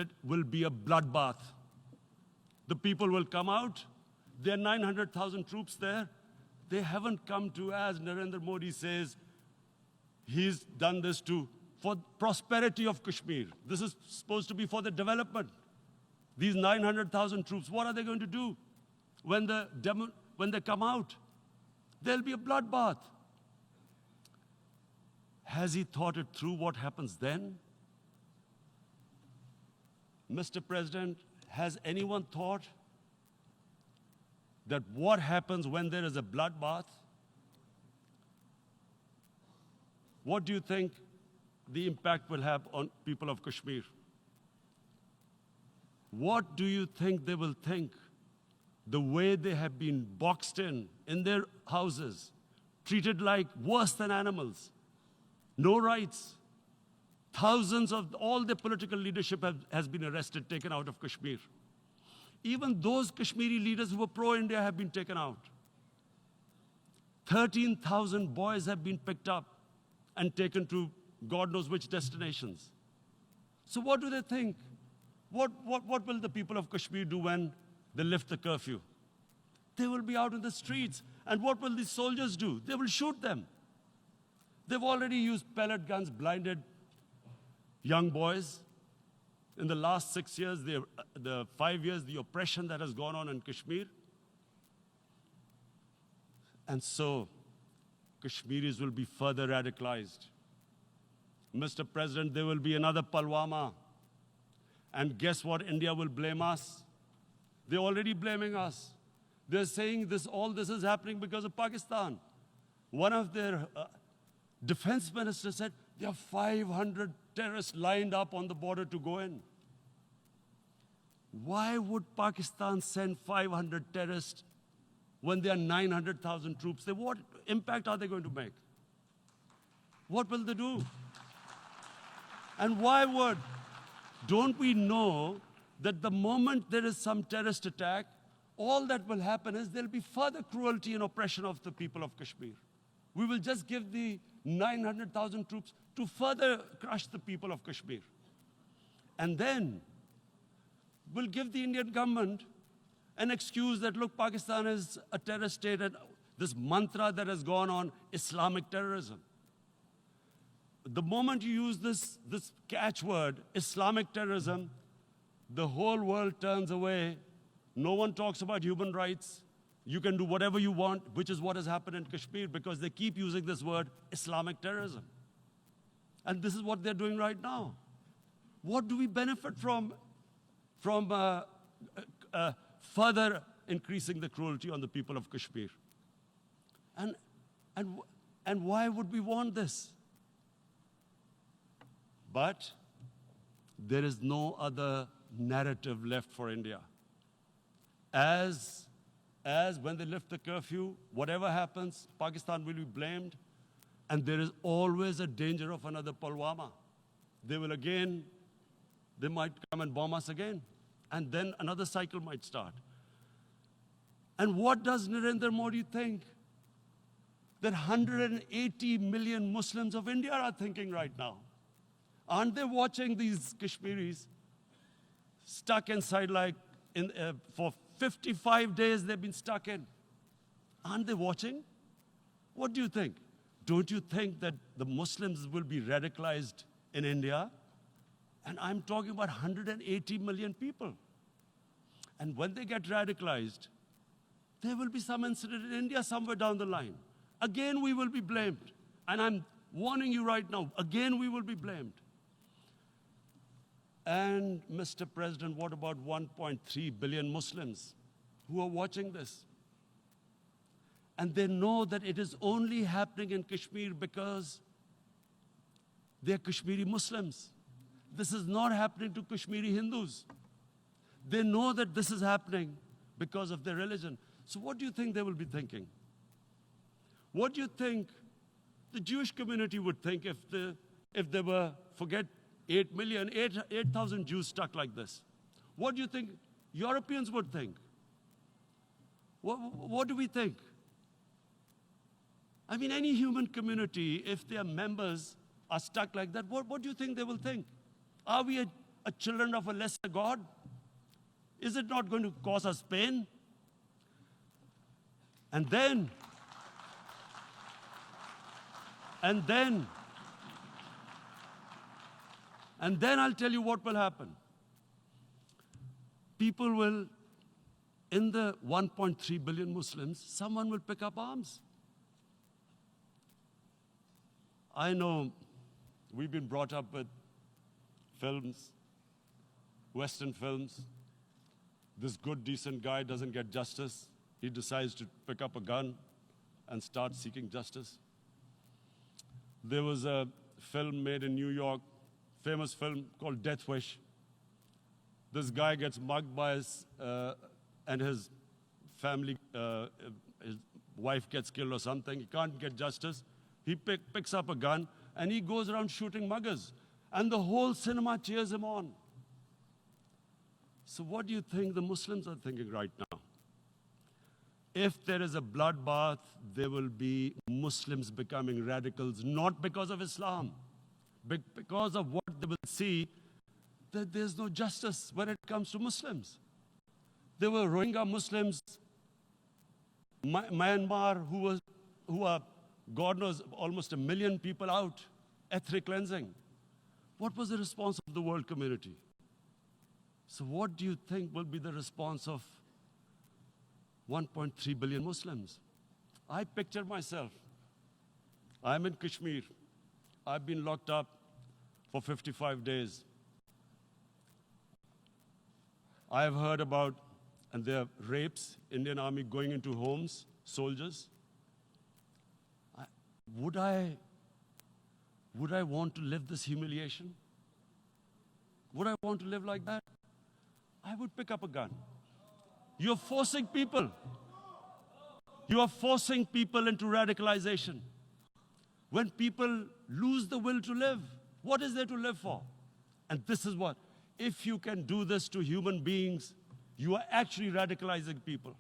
it will be a bloodbath. The people will come out. There are 900,000 troops there. They haven't come to, as Narendra Modi says, he's done this for prosperity of Kashmir. This is supposed to be for the development. These 900,000 troops, what are they going to do when they come out? There'll be a bloodbath. Has he thought it through what happens then? Mr. President, has anyone thought that what happens when there is a bloodbath? What do you think the impact will have on people of Kashmir? What do you think they will think? The way they have been boxed in their houses, treated like worse than animals, no rights. Thousands of all the political leadership has been arrested, taken out of Kashmir. Even those Kashmiri leaders who were pro-India have been taken out. 13,000 boys have been picked up and taken to God knows which destinations. So what do they think? What will the people of Kashmir do when they lift the curfew? They will be out in the streets. And what will the soldiers do? They will shoot them. They've already used pellet guns, blinded young boys. In the last 6 years, the 5 years, the oppression that has gone on in Kashmir. And so, Kashmiris will be further radicalized. Mr. President, there will be another Pulwama. And guess what? India will blame us. They're already blaming us. They're saying all this is happening because of Pakistan. One of their defense ministers said, there are 500 terrorists lined up on the border to go in. Why would Pakistan send 500 terrorists when there are 900,000 troops? What impact are they going to make? What will they do? And why would? Don't we know that the moment there is some terrorist attack, all that will happen is there'll be further cruelty and oppression of the people of Kashmir. We will just give the 900,000 troops to further crush the people of Kashmir. And then we'll give the Indian government an excuse that, look, Pakistan is a terrorist state, and this mantra that has gone on, Islamic terrorism. The moment you use this catchword, Islamic terrorism, the whole world turns away. No one talks about human rights. You can do whatever you want, which is what has happened in Kashmir, because they keep using this word, Islamic terrorism. And this is what they're doing right now. What do we benefit from further increasing the cruelty on the people of Kashmir? And why would we want this? But there is no other narrative left for India. As when they lift the curfew, whatever happens, Pakistan will be blamed, and there is always a danger of another Pulwama. They might come and bomb us again, and then another cycle might start. And what does Narendra Modi think? That 180 million Muslims of India are thinking right now. Aren't they watching these Kashmiris stuck inside for 55 days they've been stuck in? Aren't they watching? What do you think? Don't you think that the Muslims will be radicalized in India? And I'm talking about 180 million people. And when they get radicalized, there will be some incident in India somewhere down the line. Again, we will be blamed. And I'm warning you right now, again, we will be blamed. And Mr. President, what about 1.3 billion Muslims who are watching this? And they know that it is only happening in Kashmir because they're Kashmiri Muslims. This is not happening to Kashmiri Hindus. They know that this is happening because of their religion. So what do you think they will be thinking? What do you think the Jewish community would think if they were, forget 8,000 Jews stuck like this? What do you think Europeans would think? What do we think? I mean, any human community, if their members are stuck like that, what do you think they will think? Are we a children of a lesser God? Is it not going to cause us pain? And then I'll tell you what will happen. People will, in the 1.3 billion Muslims, someone will pick up arms. I know we've been brought up with films, Western films. This good, decent guy doesn't get justice. He decides to pick up a gun and start seeking justice. There was a film made in New York, famous film called Death Wish. This guy gets mugged by and his family, his wife gets killed or something. He can't get justice. He picks up a gun and he goes around shooting muggers. And the whole cinema cheers him on. So what do you think the Muslims are thinking right now? If there is a bloodbath, there will be Muslims becoming radicals, not because of Islam, but because of what they will see, that there's no justice when it comes to Muslims. There were Rohingya Muslims, Myanmar, who are, God knows, almost 1 million people out, ethnic cleansing. What was the response of the world community? So what do you think will be the response of 1.3 billion Muslims? I picture myself. I'm in Kashmir. I've been locked up for 55 days. I've heard about, and there are rapes, Indian Army going into homes, soldiers. Would I want to live this humiliation? Would I want to live like that? I would pick up a gun. You're forcing people. You are forcing people into radicalization. When people lose the will to live, what is there to live for? And this is what, if you can do this to human beings, you are actually radicalizing people.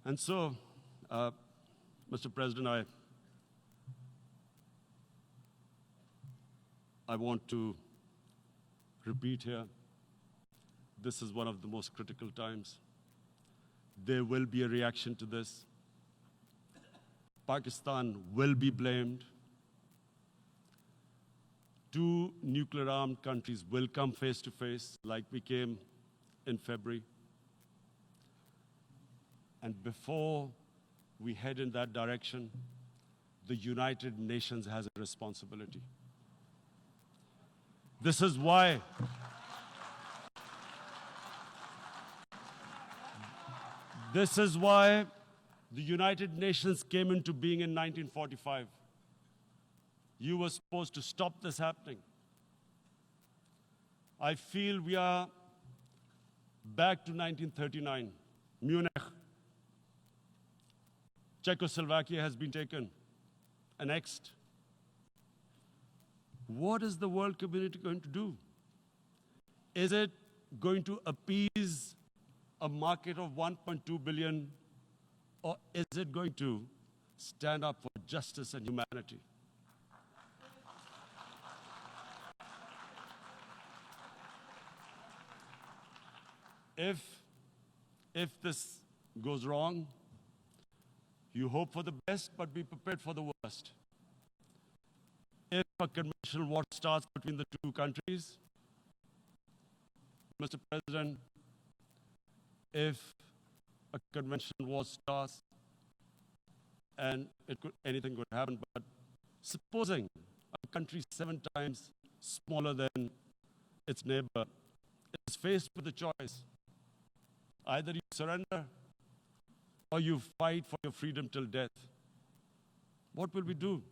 And so, Mr. President, I want to repeat here, this is one of the most critical times. There will be a reaction to this. Pakistan will be blamed. 2 nuclear-armed countries will come face to face, like we came in February. And before we head in that direction, the United Nations has a responsibility. This is why the United Nations came into being in 1945. You were supposed to stop this happening. I feel we are back to 1939. Munich, Czechoslovakia has been taken, annexed. What is the world community going to do? Is it going to appease a market of 1.2 billion, or is it going to stand up for justice and humanity? If this goes wrong, you hope for the best, but be prepared for the worst. If a conventional war starts between the 2 countries, Mr. President, if a conventional war starts, and anything could happen, but supposing a country 7 times smaller than its neighbor is faced with a choice, either you surrender or you fight for your freedom till death, what will we do?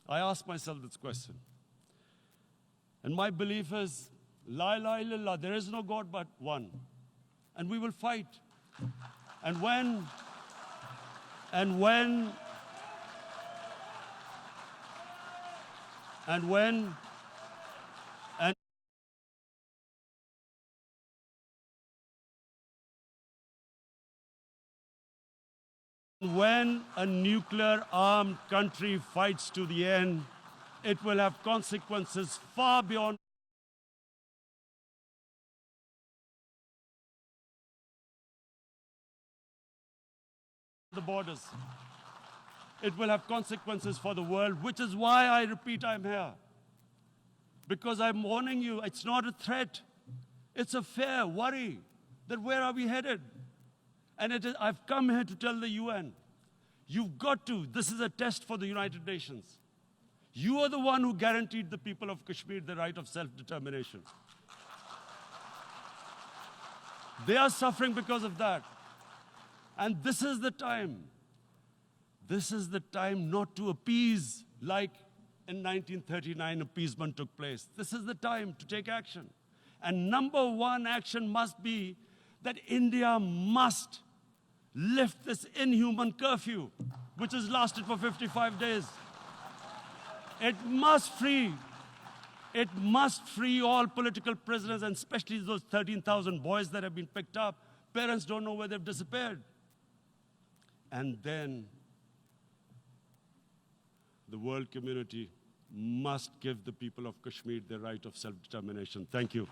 I ask myself this question. And my belief is, La ilaha illallah, there is no God but one. And we will fight. And when a nuclear-armed country fights to the end, It will have consequences far beyond the borders. It will have consequences for the world, which is why I repeat I'm here. Because I'm warning you, it's not a threat. It's a fair worry that where are we headed? And I've come here to tell the UN, you've got to, this is a test for the United Nations. You are the one who guaranteed the people of Kashmir the right of self-determination. They are suffering because of that. And this is the time. This is the time not to appease like in 1939 appeasement took place. This is the time to take action. And number one action must be that India must lift this inhuman curfew, which has lasted for 55 days. It must free all political prisoners, and especially those 13,000 boys that have been picked up. Parents don't know where they've disappeared. And then the world community must give the people of Kashmir the right of self-determination. Thank you.